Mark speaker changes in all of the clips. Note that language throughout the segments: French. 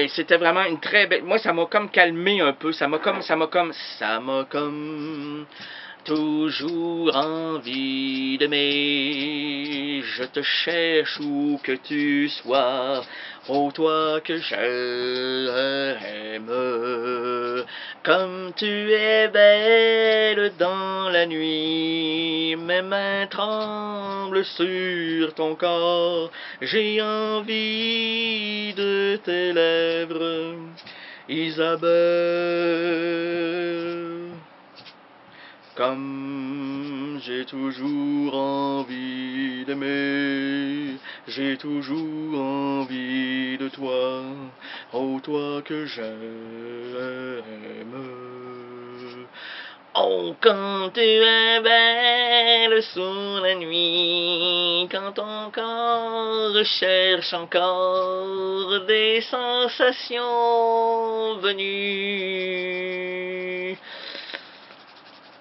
Speaker 1: C'était vraiment une très belle. Moi, ça m'a comme calmé un peu. Ça m'a comme toujours envie d'aimer. Je te cherche où que tu sois. Oh, toi que j'aime. Comme tu es belle dans la nuit, mes mains tremblent sur ton corps. J'ai envie de tes lèvres, Isabelle. Comme j'ai toujours envie d'aimer, j'ai toujours envie de toi, oh toi que j'aime. Oh, quand tu es belle sous la nuit, quand ton corps cherche encore des sensations venues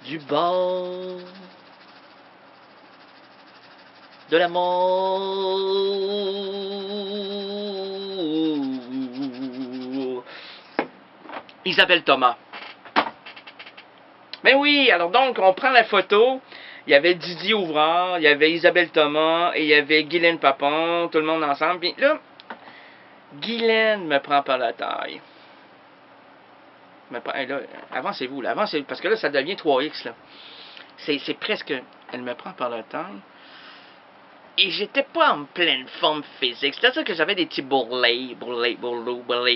Speaker 1: du bord de la mort. Isabelle Thomas. Ben oui, alors donc, on prend la photo. Il y avait Didier Ouvrard, il y avait Isabelle Thomas et il y avait Guylaine Papon, tout le monde ensemble. Puis là, Guylaine me prend par la taille. Là, avancez-vous, là, avancez-vous, parce que là, ça devient 3X, là. C'est presque... Elle me prend par la taille. Et j'étais pas en pleine forme physique. C'est-à-dire que j'avais des petits bourrelets.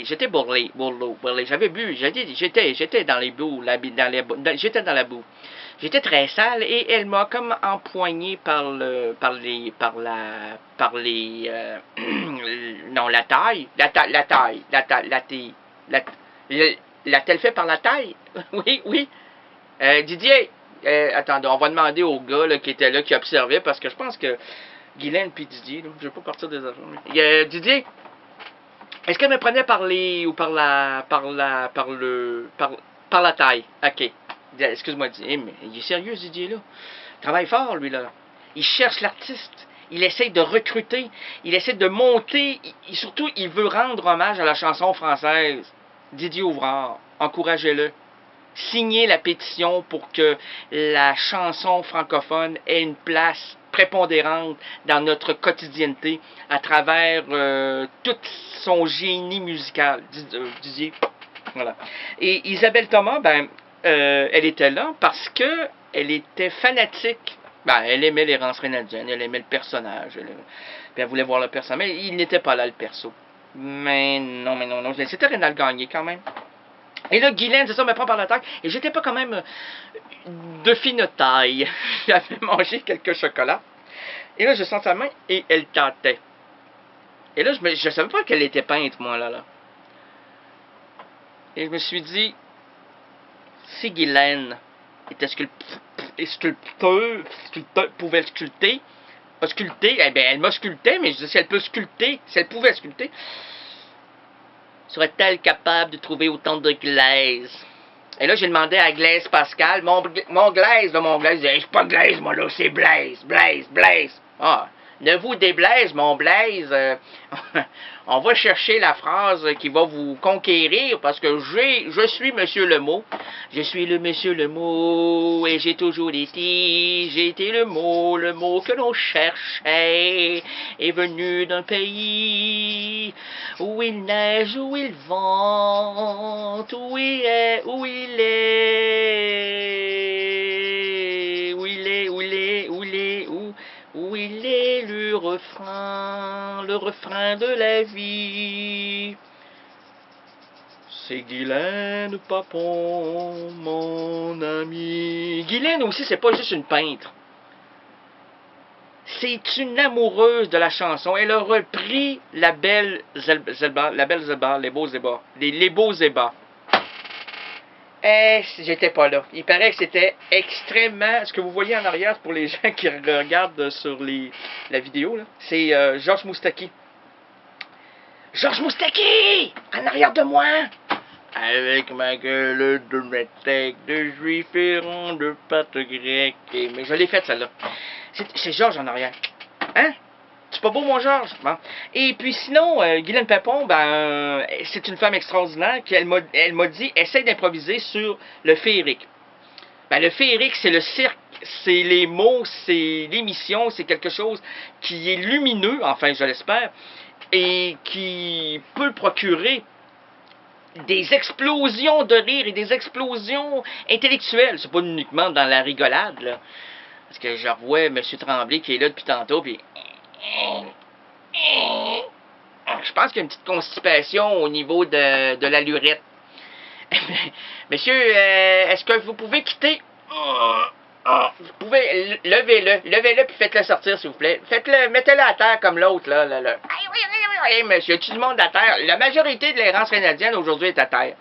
Speaker 1: J'étais bourrelé. J'avais bu, j'étais dans les boues, j'étais dans la boue. J'étais très sale et elle m'a comme empoigné la taille. L'a-t-elle fait par la taille? Oui, oui. Didier, attendez, on va demander au gars là, qui était là, qui observait, parce que je pense que Guylaine puis Didier, là, je vais pas partir des affaires. Didier, est-ce qu'elle me prenait par les ou par la taille? Ok. Excuse-moi, Didier, mais il est sérieux Didier là. Il travaille fort lui là. Il cherche l'artiste. Il essaie de recruter. Il essaie de monter. Surtout, il veut rendre hommage à la chanson française. Didier Ouvrard, encouragez-le. Signez la pétition pour que la chanson francophone ait une place prépondérante dans notre quotidienneté à travers tout son génie musical. Didier. Voilà. Et Isabelle Thomas, elle était là parce que elle était fanatique. Elle aimait les Rance Rénadienne, elle aimait le personnage. Puis elle voulait voir le personnage. Mais il n'était pas là, le perso. Mais non. C'était Rénal Gagné quand même. Et là, Guylaine, c'est ça, me prend par la tête. Et j'étais pas quand même de fine taille. J'avais mangé quelques chocolats. Et là, je sens sa main et elle tâtait. Et là, je savais pas qu'elle était peinte, moi, là. Et je me suis dit, si Guylaine était sculpteur, pouvait sculpter, eh bien, elle m'a sculpté, mais je dis, si elle peut sculpter, si elle pouvait sculpter, serait-elle capable de trouver autant de glaise? Et là, j'ai demandé à Glaise Pascal, mon glaise, il dit, je suis pas glaise, moi, là, c'est Blaise. Ah, ne vous déblaise, mon Blaise. On va chercher la phrase qui va vous conquérir, parce que je suis Monsieur Lemot. Je suis le Monsieur Lemot, et j'ai toujours été le mot que l'on cherchait, est venu d'un pays où il neige, où il vente, où il est le refrain de la vie. C'est Guylaine Papon, mon ami. Guylaine aussi, c'est pas juste une peintre. C'est une amoureuse de la chanson. Elle a repris la belle Zéba, les beaux Zébas. J'étais pas là. Il paraît que c'était extrêmement... Ce que vous voyez en arrière, pour les gens qui regardent sur la vidéo, là, c'est Georges Moustaki. Georges Moustaki! En arrière de moi! Avec ma gueule de métèque, de juif errant, de pâte grecque. Mais je l'ai faite, celle-là. C'est Georges en arrière. Hein? Tu C'est pas beau, mon Georges? Bon. Et puis sinon, Guylaine Pépon, ben, c'est une femme extraordinaire qui, elle m'a dit, essaye d'improviser sur le féerique. Ben, le féerique, c'est le cirque, c'est les mots, c'est l'émission, c'est quelque chose qui est lumineux, enfin, je l'espère, et qui peut procurer des explosions de rire et des explosions intellectuelles. C'est pas uniquement dans la rigolade, là. Parce que je revois M. Tremblay qui est là depuis tantôt, puis je pense qu'il y a une petite constipation au niveau de la lurette. Monsieur, est-ce que vous pouvez quitter? Vous pouvez, levez-le, puis faites-le sortir, s'il vous plaît. Faites-le, mettez-le à terre comme l'autre, là. Oui, monsieur, tout le monde à terre. La majorité de l'errance canadienne aujourd'hui est à terre.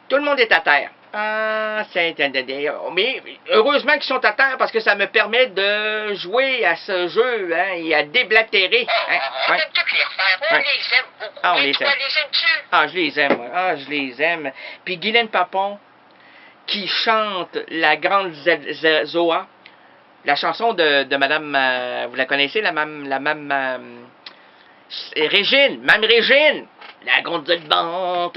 Speaker 1: Tout le monde est à terre. Ah, mais heureusement qu'ils sont à terre parce que ça me permet de jouer à ce jeu, hein, et à déblatérer. Hein, ouais. Ouais. Ah, on les aime. Ah, je les aime, moi. Ah, je les aime. Puis Guylaine Pépon, qui chante la grande Zoa, la chanson de Madame, vous la connaissez, la Mme Régine, Mme Régine. La grande Zedban. Ok,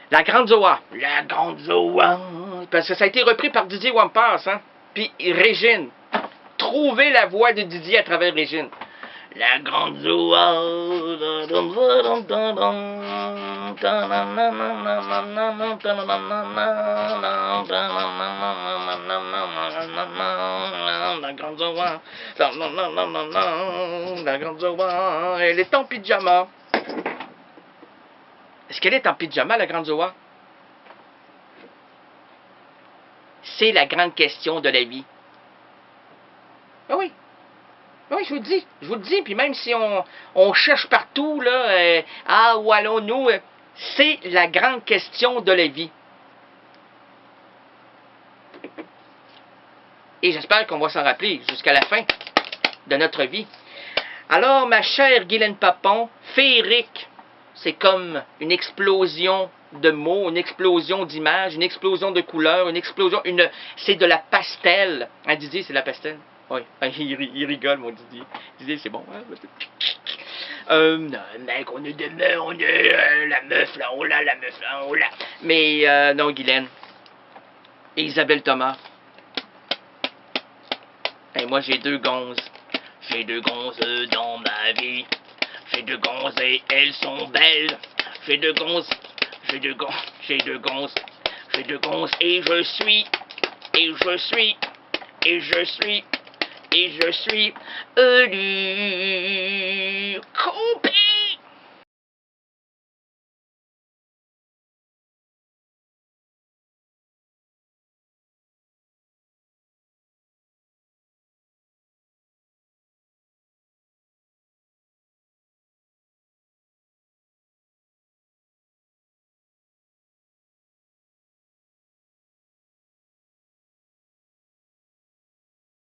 Speaker 1: la grande Zoa. La grande Zoa. Parce que ça a été repris par Didier Wampers, hein. Puis Régine. Trouvez la voix de Didier à travers Régine. La grande Zoa. La grande Zoa. La grande Zoa. Elle est en pyjama. Est-ce qu'elle est en pyjama, la grande Zoa? C'est la grande question de la vie. Ah oui. Oui, je vous le dis, puis même si on cherche partout, là, où allons-nous, c'est la grande question de la vie. Et j'espère qu'on va s'en rappeler jusqu'à la fin de notre vie. Alors, ma chère Guylaine Pépon, féerique, c'est comme une explosion de mots, une explosion d'images, une explosion de couleurs, c'est de la pastel. Hein, Didier, c'est la pastel. Oui, il rigole, mon Didier. Didier, c'est bon. Mec, on est la meuf là, on l'a, la meuf là, on l'a. Mais non, Guylaine. Et Isabelle Thomas. Et moi, j'ai deux gonzes. J'ai deux gonzes dans ma vie. J'ai deux gonzes et elles sont belles. J'ai deux gonzes. J'ai deux gonzes. J'ai deux gonzes. J'ai deux gonzes et je suis. Et je suis. Et je suis. Et je suis élu. Coupé.